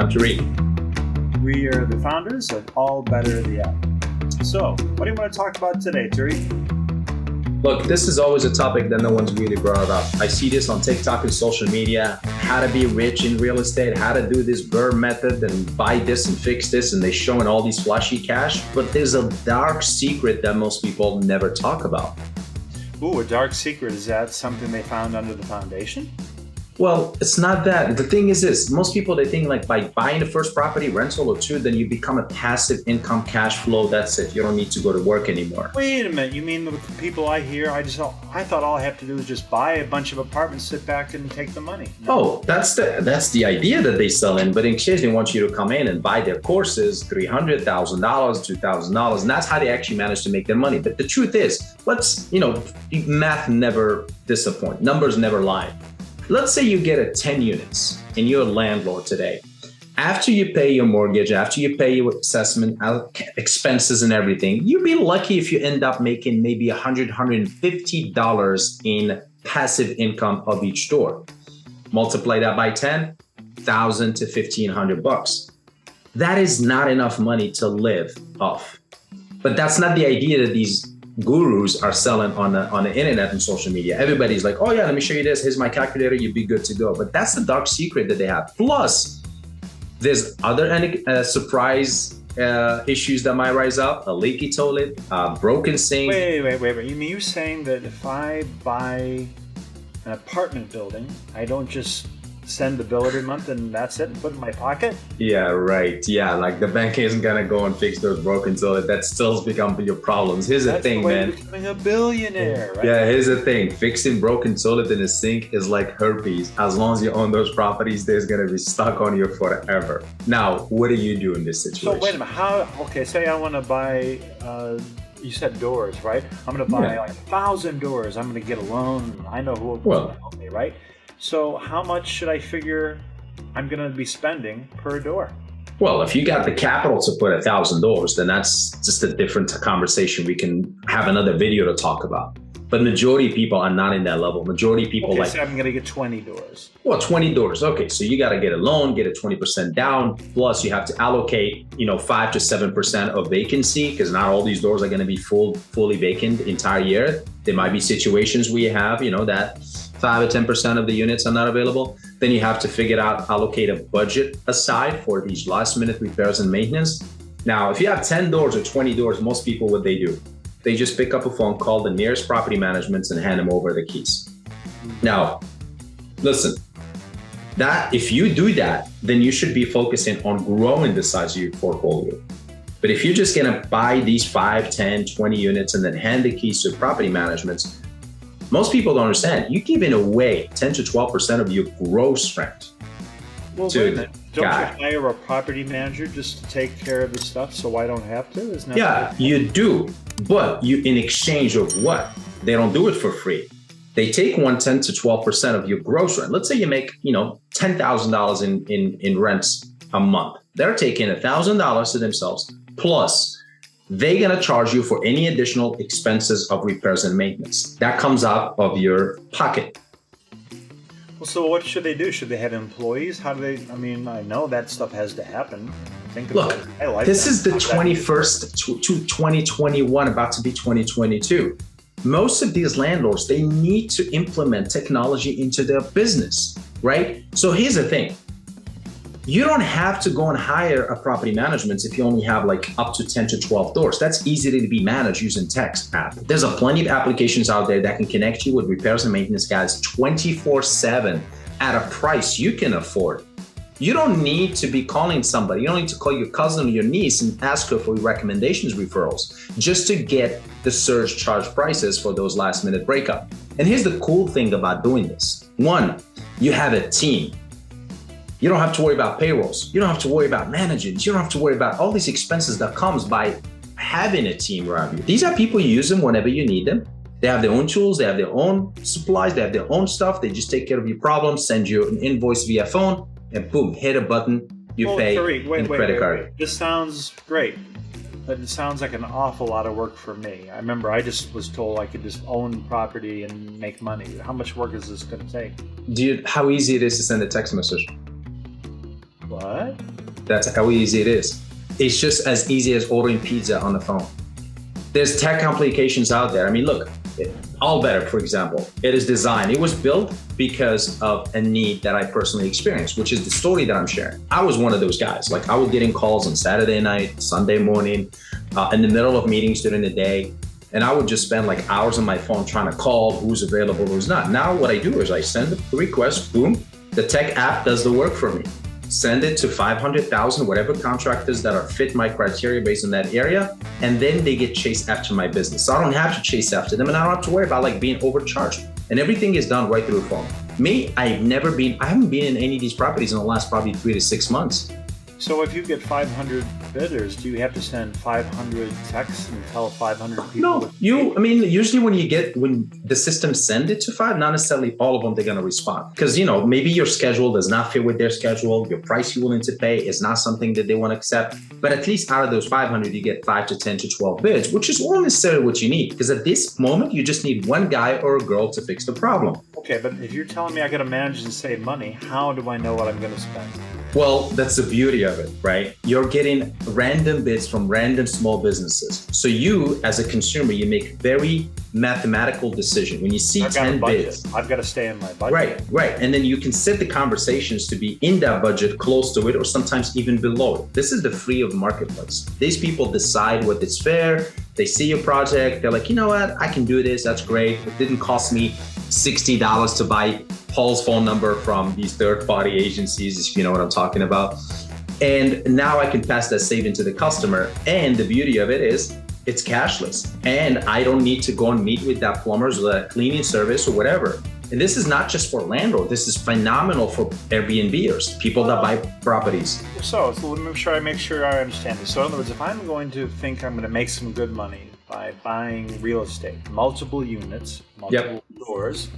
I'm Tariq. We are the founders of All Better the App. So, what do you want to talk about today, Tariq? Look, this is always a topic that no one's really brought up. I see this on TikTok and social media, how to be rich in real estate, how to do this BRRRR method and buy this and fix this, and they're showing all these flashy cash. But there's a dark secret that most people never talk about. Ooh, a dark secret. Is that something they found under the foundation? Well, it's not that. The thing is this, most people, they think like by buying the first property, rental or two, then you become a passive income cash flow. That's it. You don't need to go to work anymore. Wait a minute. You mean with the people I hear, I thought all I have to do is just buy a bunch of apartments, sit back and take the money. No. Oh, that's the idea that they sell in. But in exchange, they want you to come in and buy their courses, $300,000, $2,000. And that's how they actually manage to make their money. But the truth is, math never disappoint. Numbers never lie. Let's say you get 10 units and you're a landlord today. After you pay your mortgage, after you pay your assessment, expenses and everything, you'd be lucky if you end up making maybe $100, $150 in passive income of each door. Multiply that by 10, $1,000 to $1,500. That is not enough money to live off. But that's not the idea that these gurus are selling on the internet and social media. Everybody's like, oh yeah, let me show you this. Here's my calculator. You'll be good to go. But that's the dark secret that they have. Plus, there's other surprise issues that might rise up. A leaky toilet, broken sink. Wait. You mean you're saying that if I buy an apartment building, I don't just send the bill every month and that's it and put it in my pocket? Yeah, right. Yeah, like the bank isn't gonna go and fix those broken toilets. That still becomes your problems. Here's the thing, man. That's becoming a billionaire, right? Yeah, here's the thing. Fixing broken toilet in a sink is like herpes. As long as you own those properties, there's gonna be stuck on you forever. Now, what do you do in this situation? So wait a minute. Say I want to buy, you said doors, right? I'm going to buy like 1,000 doors. I'm going to get a loan. I know who will help me, right? So how much should I figure I'm going to be spending per door? Well, if you got the capital to put 1,000 doors, then that's just a different conversation. We can have another video to talk about. But majority of people are not in that level. Majority of people say I'm going to get 20 doors. Well, 20 doors. Okay, so you got to get a loan, get a 20% down. Plus, you have to allocate, 5 to 7% of vacancy because not all these doors are going to be fully vacant the entire year. There might be situations where you have, that 5 or 10% of the units are not available. Then you have to figure out, allocate a budget aside for these last minute repairs and maintenance. Now, if you have 10 doors or 20 doors, most people, what they do? They just pick up a phone, call the nearest property managements and hand them over the keys. Now, listen, that if you do that, then you should be focusing on growing the size of your portfolio. But if you're just gonna buy these 5, 10, 20 units and then hand the keys to property managements, most people don't understand. You're giving away 10 to 12% of your gross rent. Well, wait a minute. Don't you hire a property manager just to take care of the stuff so I don't have to? Isn't that Yeah, you do. But you, in exchange of what? They don't do it for free. They take 10 to 12% of your gross rent. Let's say you make, $10,000 in rents a month. They're taking $1,000 to themselves, plus they're gonna charge you for any additional expenses of repairs and maintenance. That comes out of your pocket. Well, so what should they do? Should they have employees? How do they, I know that stuff has to happen. Look, this is the 21st to 2021, about to be 2022. Most of these landlords, they need to implement technology into their business, right? So here's the thing. You don't have to go and hire a property management if you only have like up to 10 to 12 doors. That's easy to be managed using text app. There's plenty of applications out there that can connect you with repairs and maintenance guys 24/7 at a price you can afford. You don't need to be calling somebody. You don't need to call your cousin or your niece and ask her for recommendations, referrals, just to get the surge charge prices for those last minute breakup. And here's the cool thing about doing this. One, you have a team. You don't have to worry about payrolls. You don't have to worry about managing. You don't have to worry about all these expenses that comes by having a team around you. These are people, you use them whenever you need them. They have their own tools. They have their own supplies. They have their own stuff. They just take care of your problems, send you an invoice via phone, and boom, hit a button, you pay in credit card. This sounds great, but it sounds like an awful lot of work for me. I remember I just was told I could just own property and make money. How much work is this going to take? How easy it is to send a text message? What? That's how easy it is. It's just as easy as ordering pizza on the phone. There's tech complications out there. I mean, look, All Better, for example, it is designed, it was built because of a need that I personally experienced, which is the story that I'm sharing. I was one of those guys. Like, I was getting calls on Saturday night, Sunday morning, in the middle of meetings during the day. And I would just spend like hours on my phone trying to call who's available, who's not. Now what I do is I send the request, boom, the tech app does the work for me. Send it to 500,000, whatever contractors that are fit my criteria based on that area. And then they get chased after my business. So I don't have to chase after them, and I don't have to worry about like being overcharged. And everything is done right through the phone. Me, I haven't been in any of these properties in the last probably 3 to 6 months. So if you get 500 bidders, do you have to send 500 texts and tell 500 people? No, usually when the system send it to five, not necessarily all of them, they're going to respond. Because, maybe your schedule does not fit with their schedule. Your price you're willing to pay is not something that they want to accept. But at least out of those 500, you get 5 to 10 to 12 bids, which is not necessarily what you need. Because at this moment, you just need one guy or a girl to fix the problem. Okay, but if you're telling me I got to manage and save money, how do I know what I'm going to spend? Well, that's the beauty of it, right? You're getting random bids from random small businesses. So you, as a consumer, you make very mathematical decision. When you see 10 bids, I've got to stay in my budget. Right. And then you can set the conversations to be in that budget, close to it, or sometimes even below it. This is the free of marketplace. These people decide what is fair. They see your project. They're like, you know what? I can do this. That's great. It didn't cost me $60 to buy Paul's phone number from these third-party agencies, if you know what I'm talking about. And now I can pass that saving to the customer. And the beauty of it is it's cashless. And I don't need to go and meet with that plumbers or that cleaning service or whatever. And this is not just for landlord. This is phenomenal for Airbnbers, people that buy properties. So let me make sure I understand this. So in other words, if I'm going to think I'm going to make some good money by buying real estate, multiple units, multiple doors,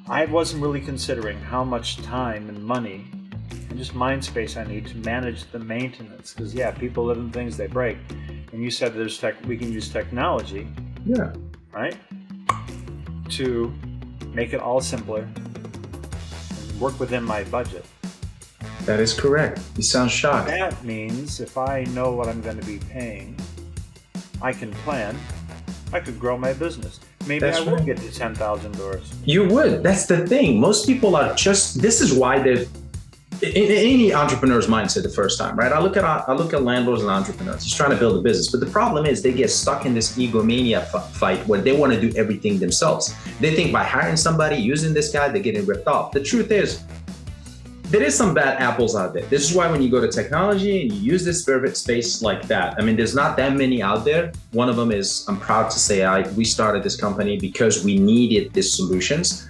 I wasn't really considering how much time and money and just mind space I need to manage the maintenance. Because people live in things, they break. And you said we can use technology, right, to make it all simpler and work within my budget. That is correct. You sound shocked. That means if I know what I'm going to be paying, I can plan. I could grow my business. Maybe I will get to 10,000 doors. You would. That's the thing. Most people are this is why they're in any entrepreneur's mindset the first time, right? I look at landlords and entrepreneurs. He's trying to build a business. But the problem is they get stuck in this egomania fight where they want to do everything themselves. They think by hiring somebody, using this guy, they're getting ripped off. The truth is, there is some bad apples out there. This is why when you go to technology and you use this space like that, there's not that many out there. One of them is, I'm proud to say, we started this company because we needed these solutions.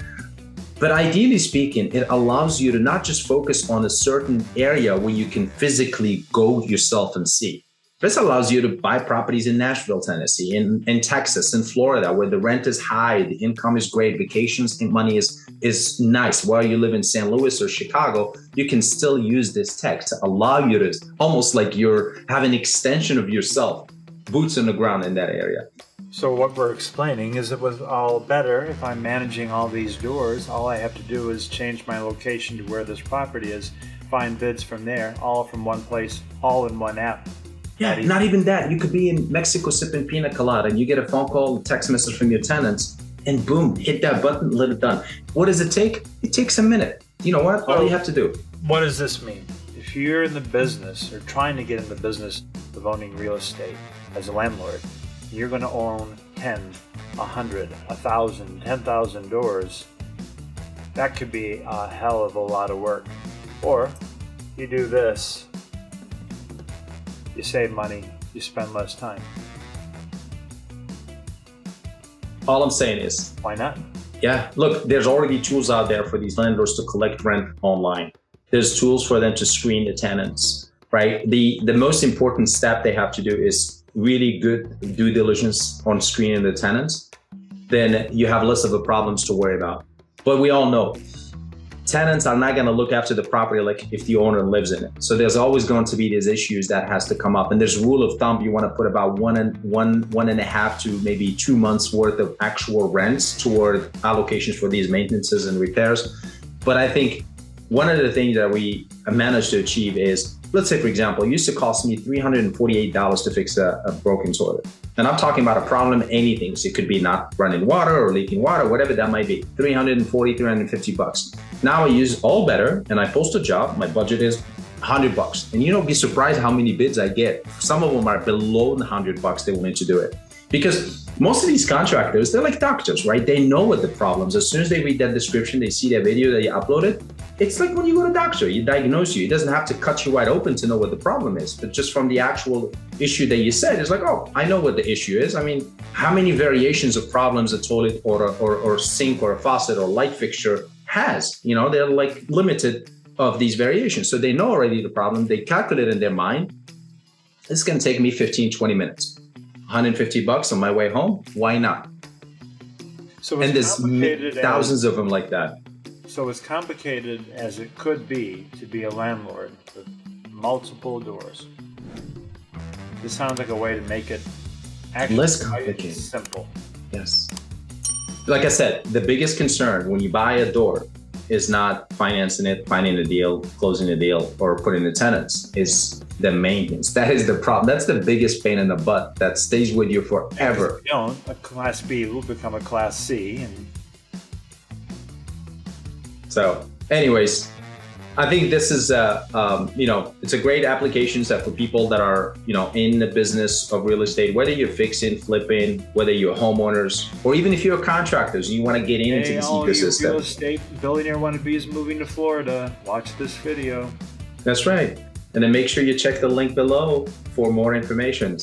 But ideally speaking, it allows you to not just focus on a certain area where you can physically go yourself and see. This allows you to buy properties in Nashville, Tennessee, in Texas, in Florida, where the rent is high, the income is great, vacations and money is nice. While you live in St. Louis or Chicago, you can still use this tech to allow you to almost like have an extension of yourself, boots on the ground in that area. So what we're explaining is it was all better if I'm managing all these doors. All I have to do is change my location to where this property is, find bids from there, all from one place, all in one app. Yeah, not even that. You could be in Mexico sipping pina colada and you get a phone call, a text message from your tenants, and boom, hit that button, let it done. What does it take? It takes a minute. You know what? All you have to do. What does this mean? If you're in the business or trying to get in the business of owning real estate as a landlord, you're going to own 10, 100, 1,000, 10,000 doors. That could be a hell of a lot of work. Or you do this, you save money, you spend less time. All I'm saying is, why not? Yeah, look, there's already tools out there for these landlords to collect rent online. There's tools for them to screen the tenants, right? The most important step they have to do is really good due diligence on screening the tenants. Then you have less of a problems to worry about. But we all know tenants are not going to look after the property like if the owner lives in it. So there's always going to be these issues that has to come up. And there's a rule of thumb, you want to put about one and a half to maybe 2 months worth of actual rents toward allocations for these maintenances and repairs. But I think one of the things that we managed to achieve is, let's say, for example, it used to cost me $348 to fix a broken toilet. And I'm talking about a problem, anything. So it could be not running water or leaking water, whatever that might be. $350. Now I use All Better and I post a job. My budget is $100. And be surprised how many bids I get. Some of them are below the $100 they're willing to do it. Because most of these contractors, they're like doctors, right? They know what the problems. As soon as they read that description, they see that video that you uploaded. It's like when you go to a doctor, you diagnose you. It doesn't have to cut you wide open to know what the problem is, but just from the actual issue that you said, it's like, oh, I know what the issue is. I mean, how many variations of problems a toilet or sink or a faucet or light fixture has? They're like limited of these variations. So they know already the problem. They calculate in their mind, it's going to take me 15, 20 minutes. $150 on my way home. Why not? And there's thousands of them like that. So as complicated as it could be to be a landlord with multiple doors, this sounds like a way to make it actually less complicated. Simple. Yes. Like I said, the biggest concern when you buy a door is not financing it, finding a deal, closing a deal, or putting the tenants. Is the maintenance. That is the problem. That's the biggest pain in the butt that stays with you forever. If you don't, a Class B will become a Class C. And so, anyways, I think this is it's a great application set for people that are in the business of real estate. Whether you're fixing, flipping, whether you're homeowners, or even if you're contractors, and you want to get into this ecosystem. Real estate billionaire wannabes moving to Florida, watch this video. That's right. And then make sure you check the link below for more information.